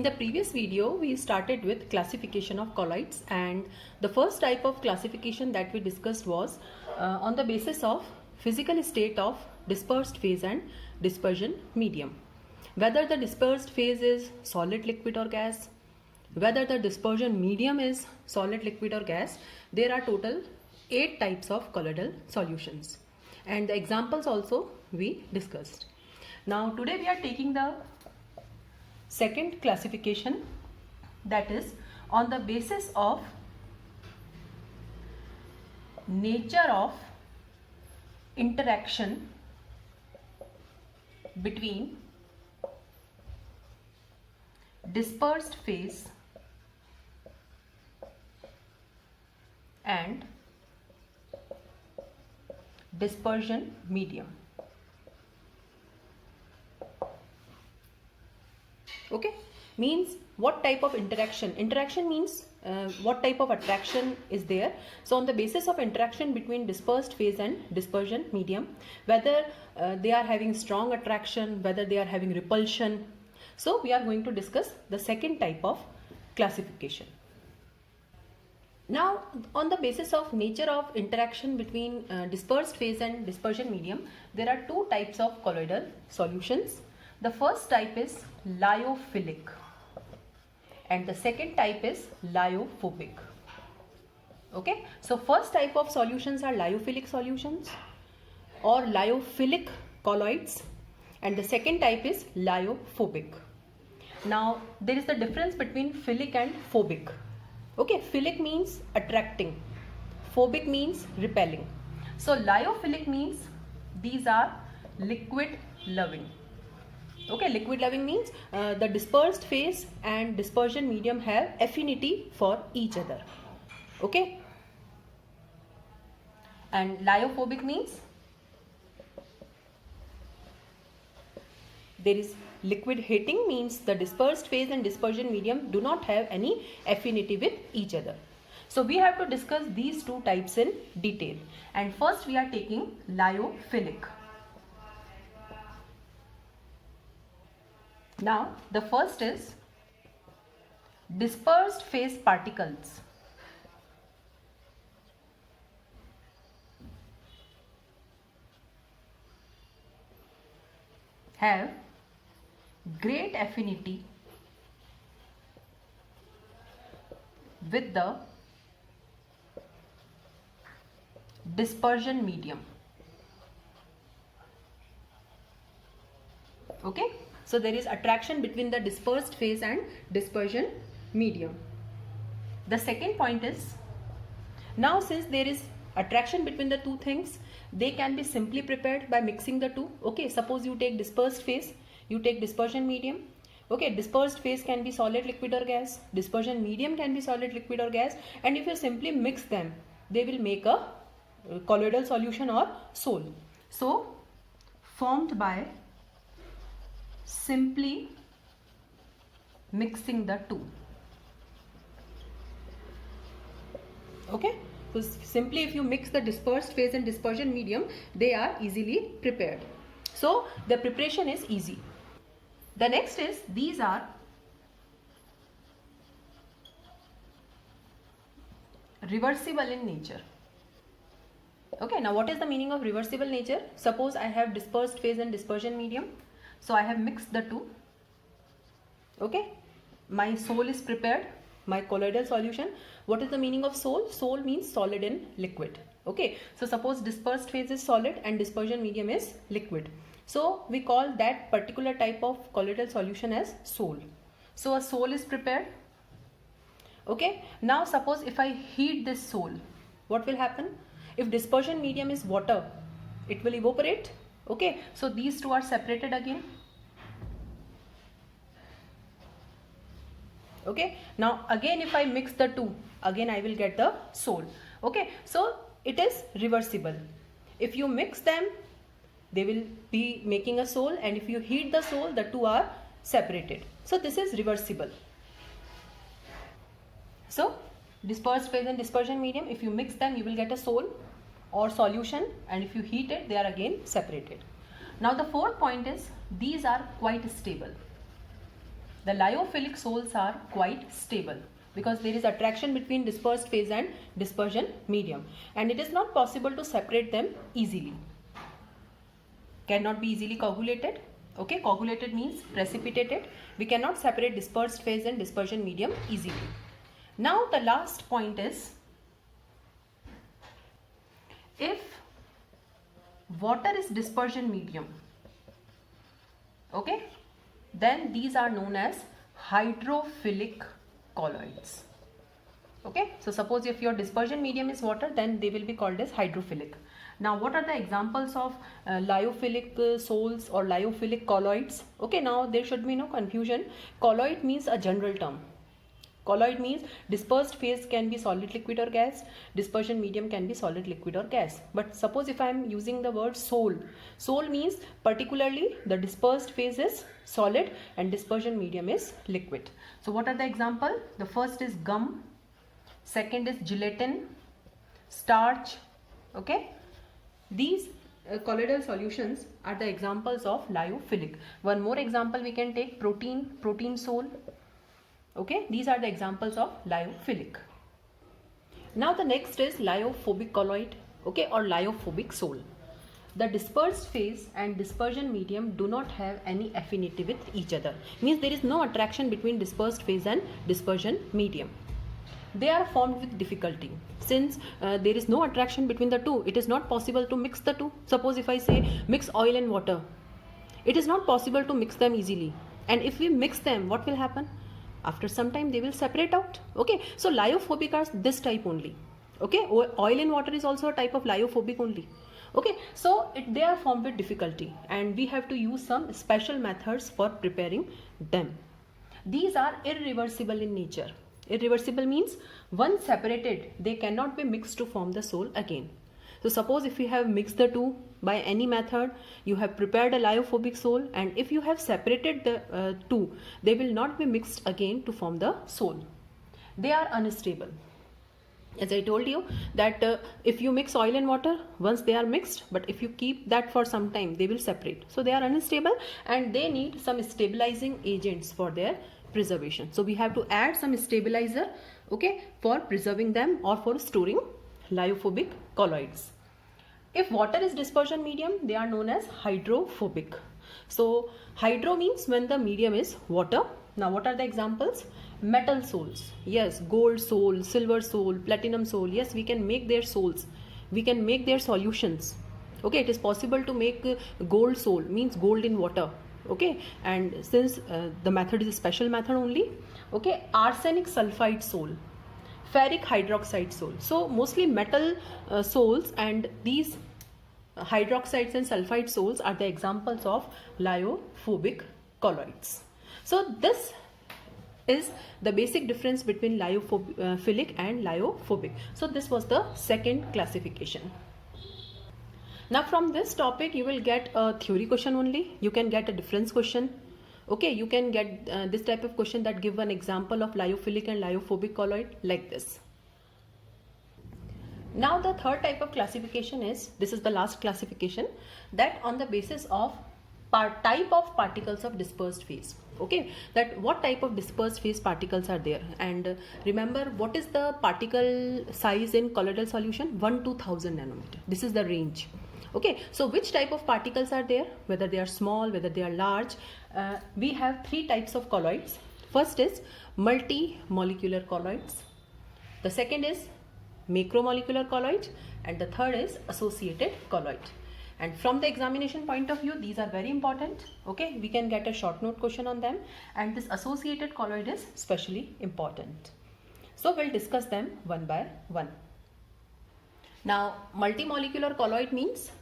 the previous video, we started with classification of colloids, and the first type of classification that we discussed was on the basis of physical state of dispersed phase and dispersion medium. Whether the dispersed phase is solid, liquid or gas, whether the dispersion medium is solid, liquid or gas, there are total 8 types of colloidal solutions, and the examples also we discussed. Now today we are taking the second classification, that is on the basis of nature of interaction between dispersed phase and dispersion medium. Okay, means what type of interaction? Interaction means what type of attraction is there. So on the basis of interaction between dispersed phase and dispersion medium, whether they are having strong attraction, whether they are having repulsion. So we are going to discuss the second type of classification. Now on the basis of nature of interaction between dispersed phase and dispersion medium, there are 2 types of colloidal solutions. The first type is lyophilic and the second type is lyophobic. Okay, so first type of solutions are lyophilic solutions or lyophilic colloids, and the second type is lyophobic. Now there is the difference between philic and phobic. Okay, philic means attracting, phobic means repelling. So lyophilic means these are liquid loving. Okay, liquid loving means the dispersed phase and dispersion medium have affinity for each other. Okay, and lyophobic means there is liquid hating, means the dispersed phase and dispersion medium do not have any affinity with each other. So we have to discuss these 2 types in detail, and first we are taking lyophilic. Now the first is dispersed phase particles have great affinity with the dispersion medium. Okay, so there is attraction between the dispersed phase and dispersion medium. The second point is, now since there is attraction between the 2 things, they can be simply prepared by mixing the 2. Okay, suppose you take dispersed phase, you take dispersion medium. Okay, dispersed phase can be solid, liquid or gas, dispersion medium can be solid, liquid or gas, and if you simply mix them, they will make a colloidal solution or sol. So formed by simply mixing the 2. Okay, so simply if you mix the dispersed phase and dispersion medium, they are easily prepared. So the preparation is easy. The next is, these are reversible in nature. Okay, now what is the meaning of reversible nature? Suppose I have dispersed phase and dispersion medium. So I have mixed the 2. Okay, my sol is prepared, my colloidal solution. What is the meaning of sol? Sol means solid in liquid. Okay, so suppose dispersed phase is solid and dispersion medium is liquid. So we call that particular type of colloidal solution as sol. So a sol is prepared. Okay, now suppose if I heat this sol, what will happen? If dispersion medium is water, it will evaporate. Okay, so these 2 are separated again. Okay, now again if I mix the 2, again I will get the sol. Okay, so it is reversible. If you mix them, they will be making a sol, and if you heat the sol, the 2 are separated. So this is reversible. So dispersed phase and dispersion medium, if you mix them, you will get a sol or solution, and if you heat it, they are again separated. Now the fourth point is, these are quite stable. The lyophilic sols are quite stable because there is attraction between dispersed phase and dispersion medium, and it is not possible to separate them easily. Cannot be easily coagulated. Okay, coagulated means precipitated. We cannot separate dispersed phase and dispersion medium easily. Now the last point is, if water is dispersion medium, okay, then these are known as hydrophilic colloids. Okay, so suppose if your dispersion medium is water, then they will be called as hydrophilic. Now what are the examples of lyophilic sols or lyophilic colloids? Okay, now there should be no confusion. Colloid means a general term. Colloid means dispersed phase can be solid, liquid or gas. Dispersion medium can be solid, liquid or gas. But suppose if I am using the word sol, sol means particularly the dispersed phase is solid and dispersion medium is liquid. So what are the example? The first is gum, second is gelatin, starch. Okay, these colloidal solutions are the examples of lyophilic. One more example we can take, protein sol. Okay, these are the examples of lyophilic. Now the next is lyophobic colloid, okay, or lyophobic sol. The dispersed phase and dispersion medium do not have any affinity with each other. Means there is no attraction between dispersed phase and dispersion medium. They are formed with difficulty. Since there is no attraction between the two, it is not possible to mix the two. Suppose if I say mix oil and water, it is not possible to mix them easily. And if we mix them, what will happen? After some time they will separate out. Okay, so lyophobic are this type only. Okay, oil in water is also a type of lyophobic only. Okay, so they are formed with difficulty and we have to use some special methods for preparing them. These are irreversible in nature. Irreversible means once separated, they cannot be mixed to form the sol again. So suppose if you have mixed the two by any method, you have prepared a lyophobic sol, and if you have separated the two, they will not be mixed again to form the sol. They are unstable. As I told you that if you mix oil and water, once they are mixed, but if you keep that for some time, they will separate. So they are unstable and they need some stabilizing agents for their preservation. So we have to add some stabilizer, okay, for preserving them or for storing lyophobic colloids. If water is dispersion medium, they are known as hydrophobic. So hydro means when the medium is water. Now what are the examples? Metal sols. Yes, gold sol, silver sol, platinum sol. Yes, we can make their sols. We can make their solutions. Okay, it is possible to make gold sol, means gold in water. Okay, and since the method is a special method only. Okay, arsenic sulfide sol, ferric hydroxide sol. So mostly metal sols, and these hydroxides and sulfide sols are the examples of lyophobic colloids. So this is the basic difference between lyophilic and lyophobic. So this was the second classification. Now from this topic you will get a theory question only. You can get a difference question. Okay, you can get this type of question that give an example of lyophilic and lyophobic colloid like this. Now the third type of classification is, this is the last classification, that on the basis of type of particles of dispersed phase. Okay, that what type of dispersed phase particles are there, and remember what is the particle size in colloidal solution? 1 to 1000 nanometer. This is the range. Okay, so which type of particles are there, whether they are small, whether they are large? We have three types of colloids. First is multi-molecular colloids, the second is macromolecular colloid, and the third is associated colloid. And from the examination point of view, these are very important. Okay, we can get a short note question on them, and this associated colloid is especially important. So we'll discuss them one by one. Now multimolecular colloid means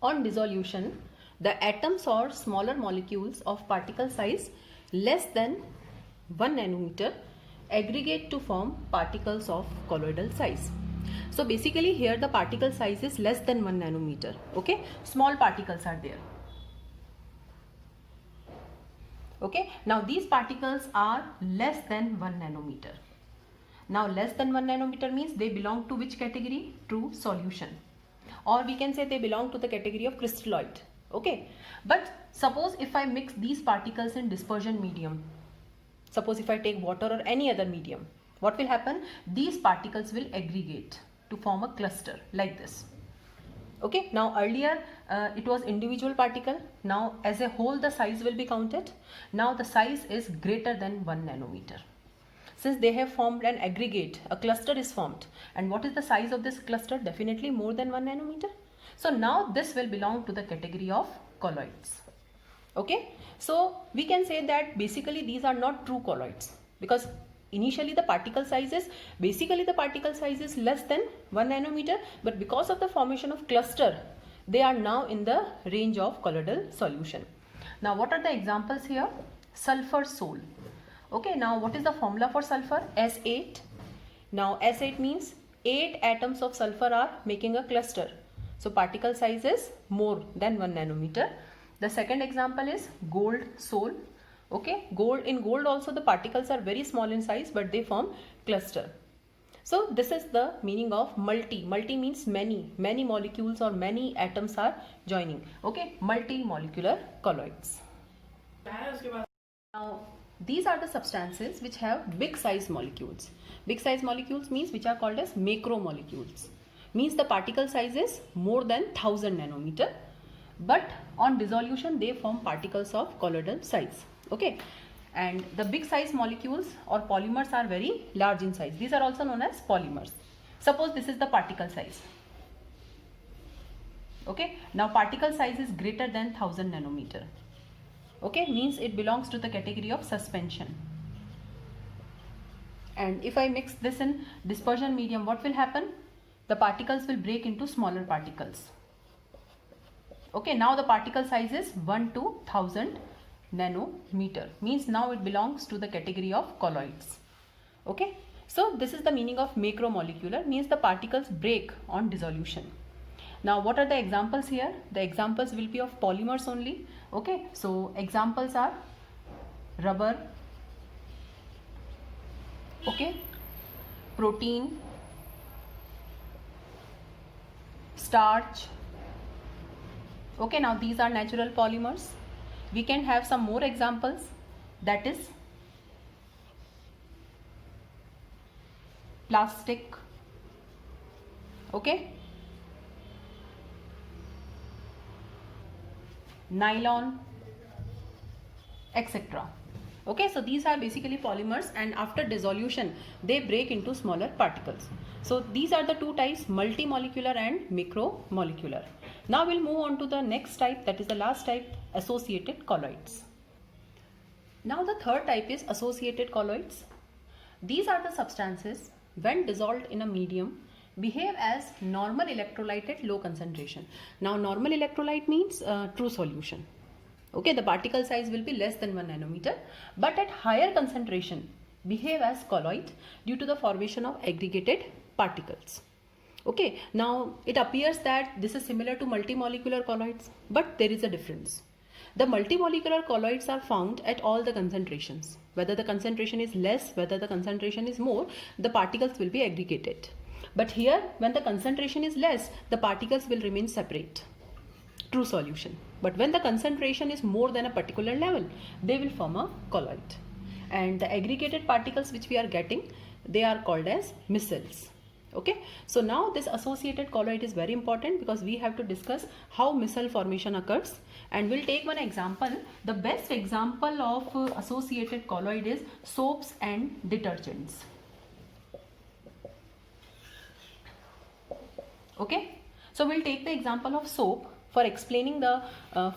on dissolution, the atoms or smaller molecules of particle size less than 1 nanometer aggregate to form particles of colloidal size. So basically here the particle size is less than 1 nanometer. Okay, small particles are there. Okay, now these particles are less than 1 nanometer. Now less than 1 nanometer means they belong to which category? To solution, or we can say they belong to the category of crystalloid. Okay, but suppose if I mix these particles in dispersion medium, suppose if I take water or any other medium, what will happen? These particles will aggregate to form a cluster like this. Okay, now earlier it was individual particle. Now as a whole the size will be counted. Now the size is greater than 1 nanometer. Since they have formed an aggregate, a cluster is formed. And what is the size of this cluster? Definitely more than 1 nanometer. So now this will belong to the category of colloids. Okay, so we can say that basically these are not true colloids, because initially the particle size is less than 1 nanometer, but because of the formation of cluster, they are now in the range of colloidal solution. Now what are the examples here? Sulfur sol. Okay, now what is the formula for sulfur? S8. Now S8 means 8 atoms of sulfur are making a cluster. So particle size is more than 1 nanometer. The second example is gold sol. Okay, in gold also the particles are very small in size, but they form cluster. So this is the meaning of multi. Multi means many molecules or many atoms are joining. Okay, multi-molecular colloids. Now these are the substances which have big size molecules. Big size molecules means which are called as macromolecules. Means the particle size is more than 1000 nanometer, but on dissolution they form particles of colloidal size. Okay, and the big size molecules or polymers are very large in size. These are also known as polymers. Suppose this is the particle size. Okay, now particle size is greater than 1000 nanometer. Okay, means it belongs to the category of suspension. And if I mix this in dispersion medium, what will happen? The particles will break into smaller particles. Okay, now the particle size is 1 to 1000 nanometer. Means now it belongs to the category of colloids. Okay, so this is the meaning of macromolecular, means the particles break on dissolution. Now what are the examples here? The examples will be of polymers only. Okay, so examples are rubber, okay, protein, starch. Okay, now these are natural polymers. We can have some more examples, that is plastic, okay, nylon, etc. Okay, so these are basically polymers, and after dissolution they break into smaller particles. So these are the two types, multimolecular and macromolecular. Now we'll move on to the next type, that is the last type, associated colloids. Now the third type is associated colloids. These are the substances when dissolved in a medium behave as normal electrolyte at low concentration. Now normal electrolyte means true solution. Okay, the particle size will be less than 1 nanometer, but at higher concentration behave as colloid due to the formation of aggregated particles. Okay, now it appears that this is similar to multimolecular colloids, but there is a difference. The multimolecular colloids are found at all the concentrations. Whether the concentration is less, whether the concentration is more, the particles will be aggregated. But here, when the concentration is less, the particles will remain separate. True solution. But when the concentration is more than a particular level, they will form a colloid. And the aggregated particles which we are getting, they are called as micelles. Okay, so now this associated colloid is very important because we have to discuss how micelle formation occurs, and we'll take one example. The best example of associated colloid is soaps and detergents. Okay, so we'll take the example of soap for explaining the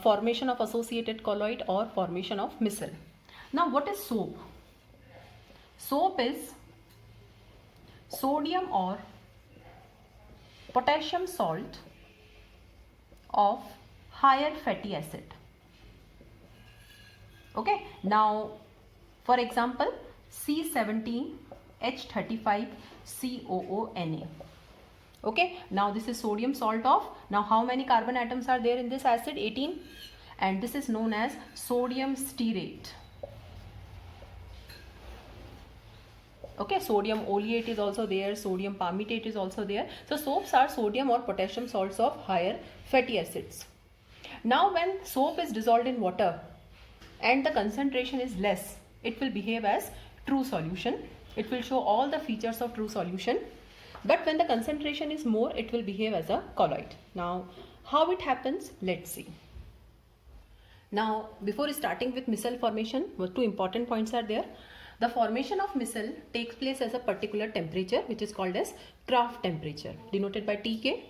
formation of associated colloid or formation of micelle. Now what is soap? Soap is sodium or potassium salt of higher fatty acid. Okay, now for example C17H35COONA. Okay, now this is sodium salt of, now how many carbon atoms are there in this acid? 18, and this is known as sodium stearate. Okay, sodium oleate is also there, sodium palmitate is also there. So soaps are sodium or potassium salts of higher fatty acids. Now when soap is dissolved in water and the concentration is less, it will behave as true solution. It will show all the features of true solution. But when the concentration is more, it will behave as a colloid. Now, how it happens? Let's see. Now, before starting with micelle formation, two important points are there. The formation of micelle takes place as a particular temperature, which is called as Kraft temperature, denoted by Tk.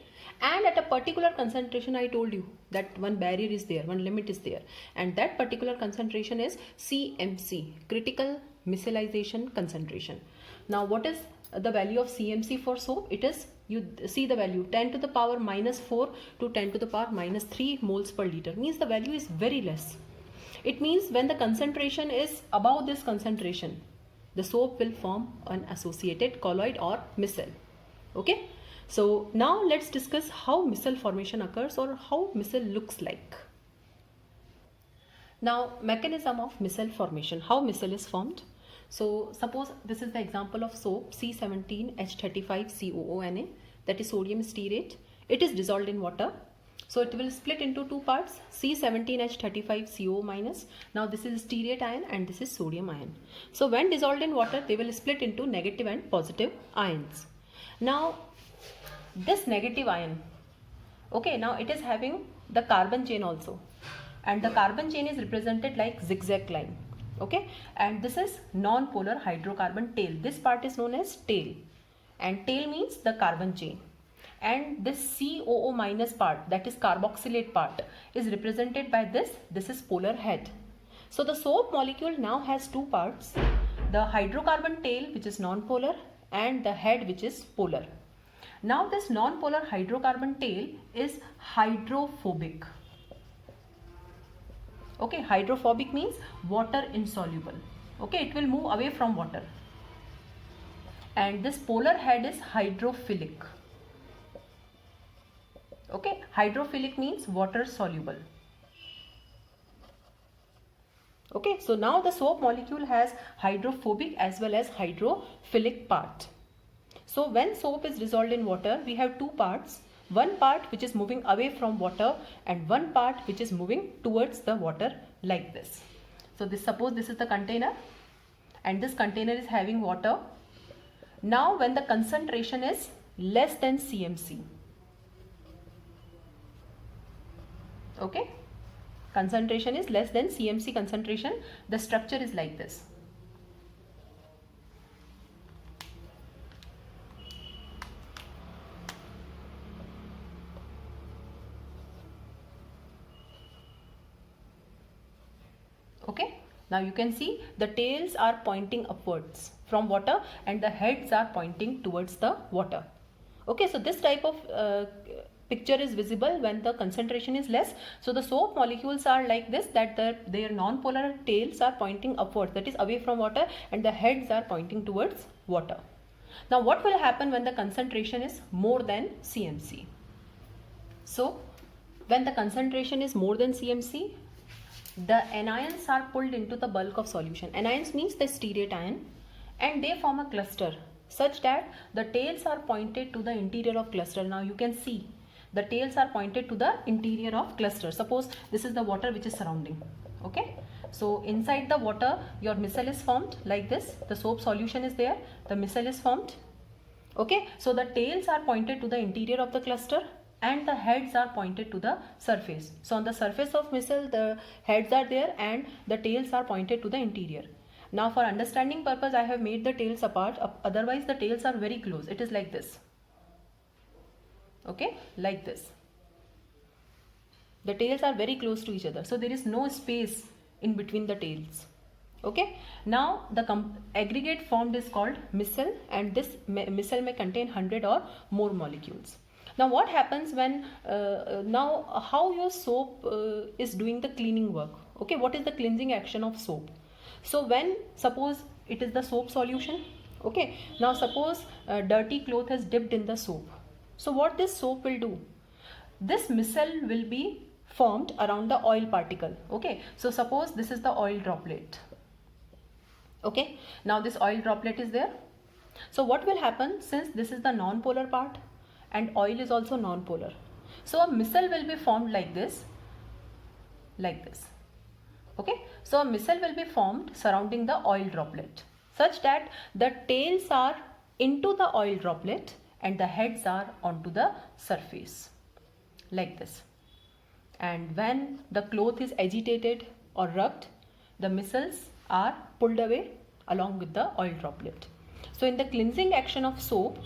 And at a particular concentration, I told you that one barrier is there, one limit is there. And that particular concentration is CMC, critical micellization concentration. Now, what is the value of CMC for soap? It is, you see the value, 10 to the power minus 4 to 10 to the power minus 3 moles per liter. Means the value is very less. It means when the concentration is above this concentration, the soap will form an associated colloid or micelle. Okay. So now let's discuss how micelle formation occurs or how micelle looks like. Now, mechanism of micelle formation, how micelle is formed. So suppose this is the example of soap C17H35COONA, that is sodium stearate. It is dissolved in water. So it will split into two parts, C17H35CO-. Now this is stearate ion and this is sodium ion. So when dissolved in water, they will split into negative and positive ions. Now this negative ion, okay, now it is having the carbon chain also. And the carbon chain is represented like zigzag line. Okay, and this is non-polar hydrocarbon tail. This part is known as tail, and tail means the carbon chain. And this COO minus part, that is carboxylate part, is represented by this. This is polar head. So the soap molecule now has two parts, the hydrocarbon tail, which is non-polar, and the head, which is polar. Now this non-polar hydrocarbon tail is hydrophobic. Okay, hydrophobic means water insoluble. Okay, it will move away from water. And this polar head is hydrophilic. Okay, hydrophilic means water soluble. Okay, so now the soap molecule has hydrophobic as well as hydrophilic part. So when soap is dissolved in water, we have two parts. One part which is moving away from water and one part which is moving towards the water like this. So this, suppose this is the container and this container is having water. Now when the concentration is less than CMC, okay, concentration is less than CMC concentration, the structure is like this. Okay, now you can see the tails are pointing upwards from water and the heads are pointing towards the water. Okay, so this type of picture is visible when the concentration is less. So the soap molecules are like this, that their non-polar tails are pointing upwards, that is away from water, and the heads are pointing towards water. Now what will happen when the concentration is more than CMC? So when the concentration is more than CMC, the anions are pulled into the bulk of solution. Anions means the stearate ion, and they form a cluster such that the tails are pointed to the interior of cluster. Now you can see the tails are pointed to the interior of cluster. Suppose this is the water which is surrounding. Okay, so inside the water your micelle is formed like this. The soap solution is there, the micelle is formed. Okay, so the tails are pointed to the interior of the cluster and the heads are pointed to the surface. So on the surface of micelle the heads are there and the tails are pointed to the interior. Now for understanding purpose I have made the tails apart, otherwise the tails are very close. It is like this. Okay, like this. The tails are very close to each other. So there is no space in between the tails. Okay, now the aggregate formed is called micelle, and this micelle may contain 100 or more molecules. Now what happens when, now how your soap is doing the cleaning work? Okay, what is the cleansing action of soap? So when, suppose it is the soap solution. Okay, now suppose dirty cloth is dipped in the soap. So what this soap will do? This micelle will be formed around the oil particle. Okay, so suppose this is the oil droplet. Okay, now this oil droplet is there. So what will happen, since this is the non-polar part and oil is also non-polar, so a micelle will be formed like this, like this. Okay, so a missile will be formed surrounding the oil droplet such that the tails are into the oil droplet and the heads are onto the surface like this. And when the cloth is agitated or rubbed, the missiles are pulled away along with the oil droplet. So in the cleansing action of soap,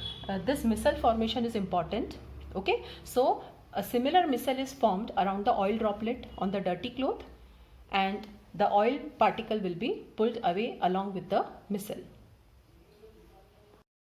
this missile formation is important. Okay, so a similar missile is formed around the oil droplet on the dirty cloth, and the oil particle will be pulled away along with the missile.